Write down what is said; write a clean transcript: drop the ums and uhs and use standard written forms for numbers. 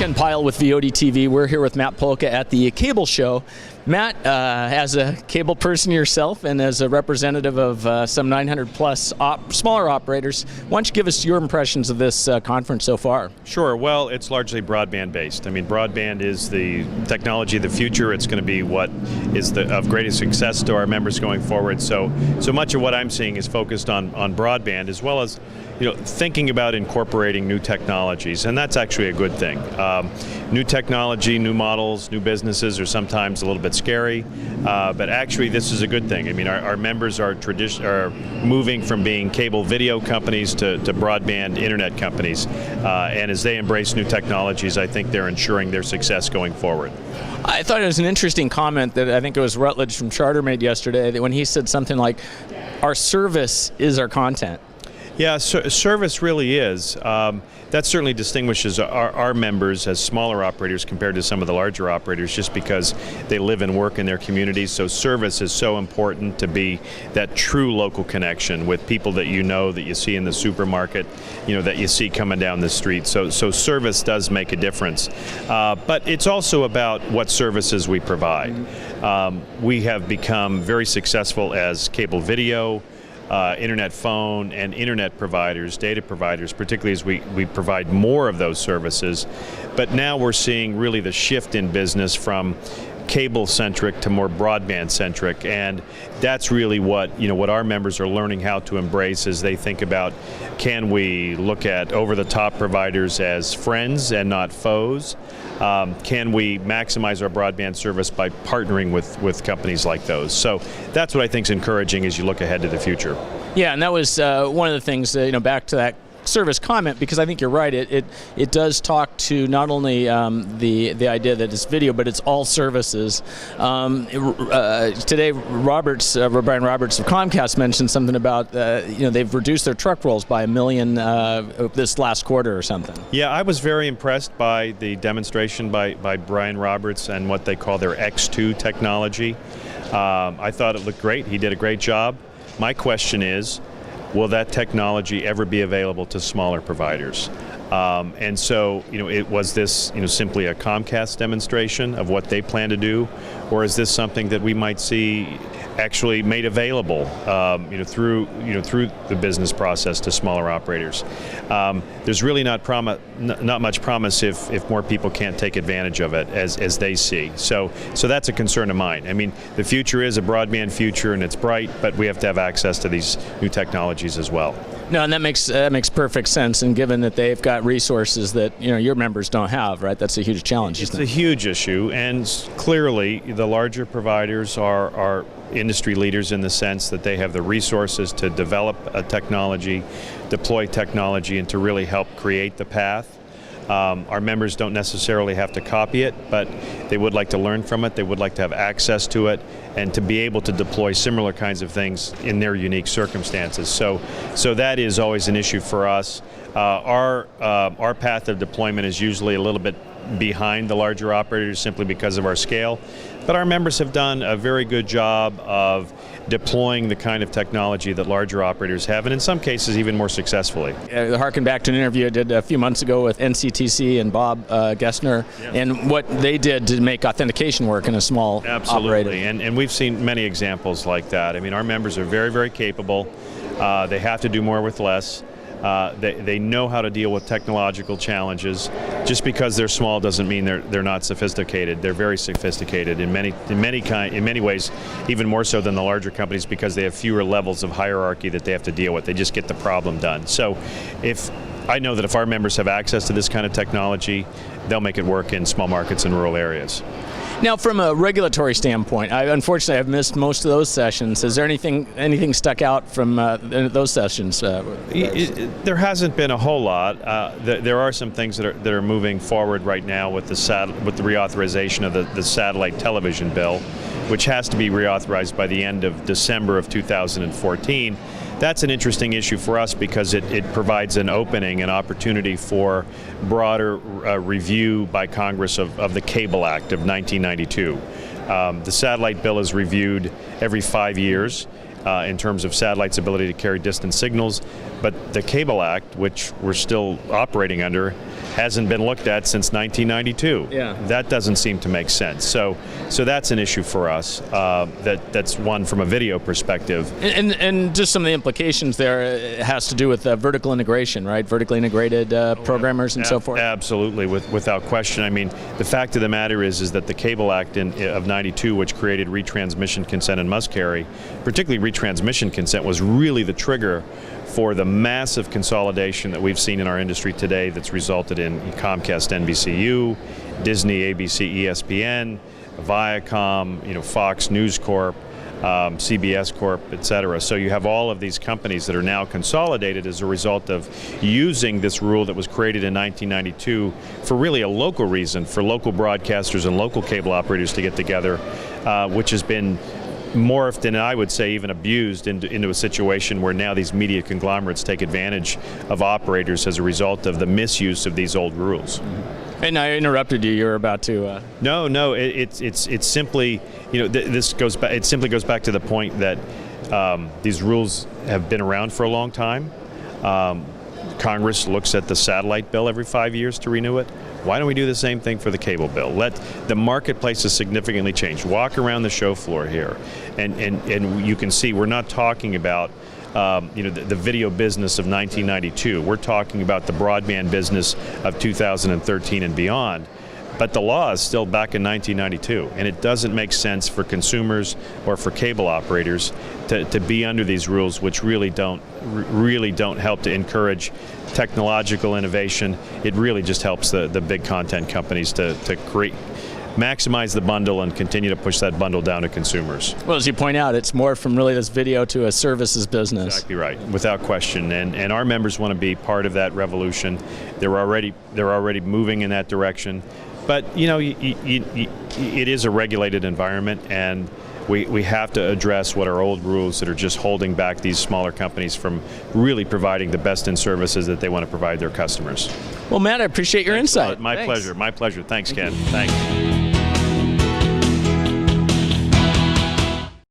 Ken Pyle with VOD TV. We're here with Matt Polka at the Cable Show. Matt, as a cable person yourself and as a representative of some 900 plus smaller operators, why don't you give us your impressions of this conference so far? Sure. Well, it's largely broadband based. I mean, broadband is the technology of the future. It's going to be what is of greatest success to our members going forward. So much of what I'm seeing is focused on broadband, as well as thinking about incorporating new technologies, and that's actually a good thing. New technology, new models, new businesses are sometimes a little bit scary, but actually this is a good thing. I mean, our members are moving from being cable video companies to broadband internet companies, and as they embrace new technologies, I think they're ensuring their success going forward. I thought it was an interesting comment that I think it was Rutledge from Charter made yesterday, that when he said something like, our service is our content. Yeah, service really is. That certainly distinguishes our members as smaller operators compared to some of the larger operators, just because they live and work in their communities. So service is so important, to be that true local connection with people that that you see in the supermarket, that you see coming down the street. So service does make a difference. But it's also about what services we provide. We have become very successful as cable video, internet phone, and internet providers, data providers, particularly as we provide more of those services. But now we're seeing really the shift in business from cable-centric to more broadband-centric, and that's really what our members are learning how to embrace as they think about, can we look at over-the-top providers as friends and not foes? Can we maximize our broadband service by partnering with companies like those? So that's what I think is encouraging as you look ahead to the future. Yeah, and that was one of the things, back to that service comment, because I think you're right. It does talk to not only the idea that it's video, but it's all services. Today, Brian Roberts of Comcast mentioned something about they've reduced their truck rolls by 1 million this last quarter or something. Yeah, I was very impressed by the demonstration by Brian Roberts and what they call their X2 technology. I thought it looked great. He did a great job. My question is, will that technology ever be available to smaller providers? And so, was this simply a Comcast demonstration of what they plan to do, or is this something that we might see actually made available, through the business process to smaller operators? There's really not much promise if more people can't take advantage of it as they see. So that's a concern of mine. I mean, the future is a broadband future, and it's bright, but we have to have access to these new technologies as well. No, and that makes perfect sense. And given that they've got resources that your members don't have, right? That's a huge challenge. It's a huge issue, and clearly the larger providers are industry leaders in the sense that they have the resources to develop a technology, deploy technology, and to really help create the path. Our members don't necessarily have to copy it, but they would like to learn from it. They would like to have access to it and to be able to deploy similar kinds of things in their unique circumstances. So that is always an issue for us. Our path of deployment is usually a little bit behind the larger operators simply because of our scale. But our members have done a very good job of deploying the kind of technology that larger operators have, and in some cases even more successfully. Harken back to an interview I did a few months ago with NCTC and Bob Gessner, and what they did to make authentication work in a small operator. Absolutely, and we've seen many examples like that. I mean, our members are very, very capable. They have to do more with less. They know how to deal with technological challenges. Just because they're small doesn't mean they're not sophisticated. They're very sophisticated in many ways, even more so than the larger companies, because they have fewer levels of hierarchy that they have to deal with. They just get the problem done. So I know that if our members have access to this kind of technology, they'll make it work in small markets and rural areas. Now, from a regulatory standpoint, unfortunately I've missed most of those sessions. Is there anything stuck out from those sessions? There hasn't been a whole lot. There are some things that are moving forward right now with the reauthorization of the satellite television bill, which has to be reauthorized by the end of December of 2014. That's an interesting issue for us because it provides an opening, an opportunity for broader review by Congress of the Cable Act of 1992. The satellite bill is reviewed every 5 years in terms of satellite's ability to carry distant signals, but the Cable Act, which we're still operating under, hasn't been looked at since 1992. Yeah. That doesn't seem to make sense. So that's an issue for us. That's one from a video perspective. And just some of the implications there, it has to do with vertical integration, right? Vertically integrated programmers and so forth. Absolutely, without question. I mean, the fact of the matter is that the Cable Act of '92, which created retransmission consent and must carry, particularly retransmission consent, was really the trigger for the massive consolidation that we've seen in our industry today that's resulted in Comcast NBCU, Disney, ABC, ESPN, Viacom, Fox News Corp, CBS Corp, et cetera. So you have all of these companies that are now consolidated as a result of using this rule that was created in 1992 for really a local reason, for local broadcasters and local cable operators to get together, which has been morphed and I would say even abused into a situation where now these media conglomerates take advantage of operators as a result of the misuse of these old rules. And I interrupted you. You were about to. No. It's simply, this goes back. It simply goes back to the point that these rules have been around for a long time. Congress looks at the satellite bill every 5 years to renew it. Why don't we do the same thing for the cable bill? The marketplace has significantly changed. Walk around the show floor here, and you can see we're not talking about the video business of 1992. We're talking about the broadband business of 2013 and beyond. But the law is still back in 1992, and it doesn't make sense for consumers or for cable operators to be under these rules, which really don't help to encourage technological innovation. It really just helps the big content companies to maximize the bundle and continue to push that bundle down to consumers. Well, as you point out, it's more from really this video to a services business. Exactly right, without question. And our members want to be part of that revolution. They're already moving in that direction. But it is a regulated environment, and we have to address what are old rules that are just holding back these smaller companies from really providing the best in services that they want to provide their customers. Well, Matt, I appreciate your insight. My pleasure. Thanks, Ken. Thanks.